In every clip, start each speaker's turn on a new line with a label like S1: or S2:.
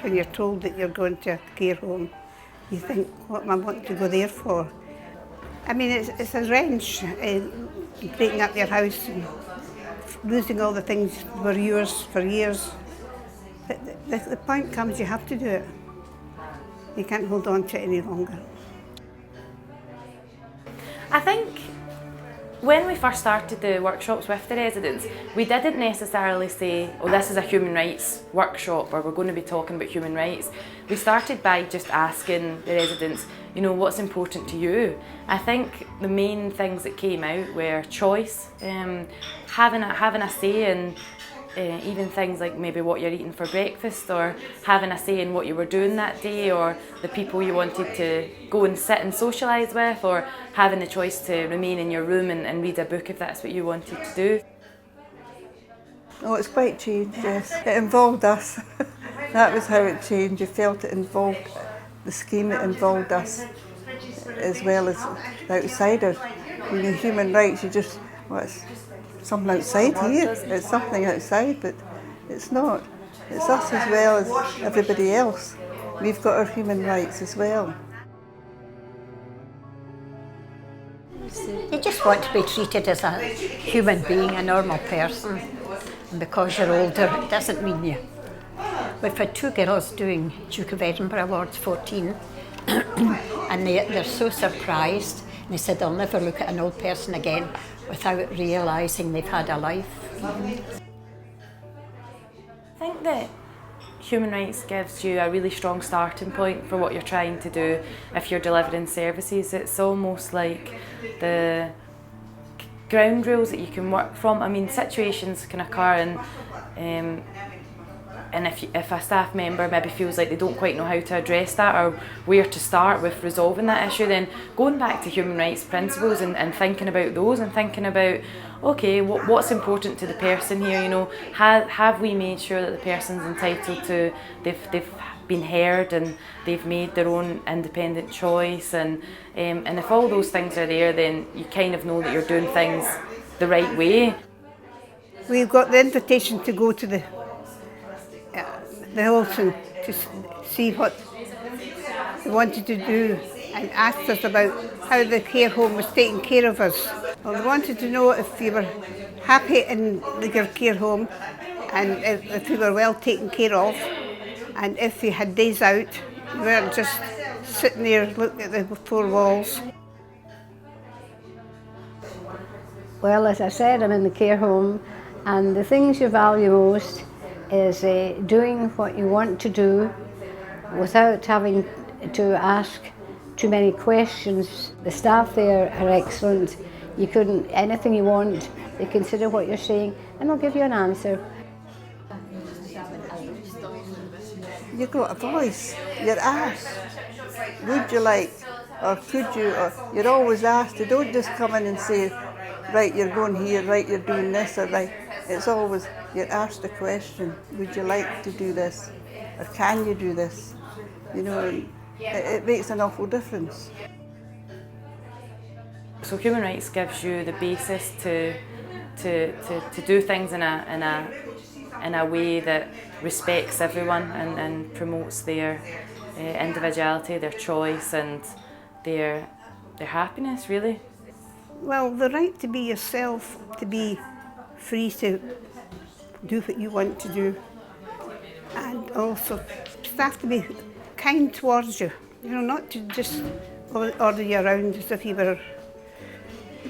S1: when you're told that you're going to a care home, you think, what am I wanting to go there for? I mean, it's a wrench, breaking up your house and losing all the things that were yours for years. But the point comes, you have to do it. You can't hold on to it any longer.
S2: I think when we first started the workshops with the residents, we didn't necessarily say, oh, this is a human rights workshop or we're going to be talking about human rights. We started by just asking the residents, you know, what's important to you? I think the main things that came out were choice, having a say in even things like maybe what you're eating for breakfast, or having a say in what you were doing that day, or the people you wanted to go and sit and socialise with, or having the choice to remain in your room and read a book if that's what you wanted to do.
S3: Oh, it's quite changed, yes. It involved us. That was how it changed. You felt it involved, the scheme, it involved us as well as the outsider. When you're human rights, you just, well, it's something outside here. It's something outside, but it's not. It's us as well as everybody else. We've got our human rights as well.
S4: You just want to be treated as a human being, a normal person. And because you're older, it doesn't mean you. We've had two girls doing Duke of Edinburgh Awards 14, and they're so surprised. And they said they'll never look at an old person again without realising they've had a life.
S2: I think that human rights gives you a really strong starting point for what you're trying to do if you're delivering services. It's almost like the ground rules that you can work from. I mean, situations can occur and if a staff member maybe feels like they don't quite know how to address that or where to start with resolving that issue, then going back to human rights principles and thinking about those and thinking about, okay, what's important to the person here, you know, have we made sure that the person's entitled to, they've been heard and they've made their own independent choice, and if all those things are there, then you kind of know that you're doing things the right way.
S1: We've got the invitation to go to the Hilton to see what they wanted to do and asked us about how the care home was taking care of us. Well, they wanted to know if we were happy in your care home and if we were well taken care of, and if we had days out, we weren't just sitting there looking at the four walls.
S5: Well, as I said, I'm in the care home, and the things you value most is doing what you want to do without having to ask too many questions. The staff there are excellent. You couldn't, anything you want, they consider what you're saying and they'll give you an answer.
S3: You've got a voice, you're asked, would you like, or could you, or you're always asked. You don't just come in and say, right, you're going here, right, you're doing this, or right. It's always, you're asked a question, would you like to do this, or can you do this? You know, it makes an awful difference.
S2: So human rights gives you the basis to do things in a way that respects everyone and promotes their individuality, their choice and their happiness, really.
S1: Well, the right to be yourself, to be free to do what you want to do, and also staff to be kind towards you, you know, not to just order you around as if you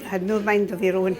S1: had no mind of your own.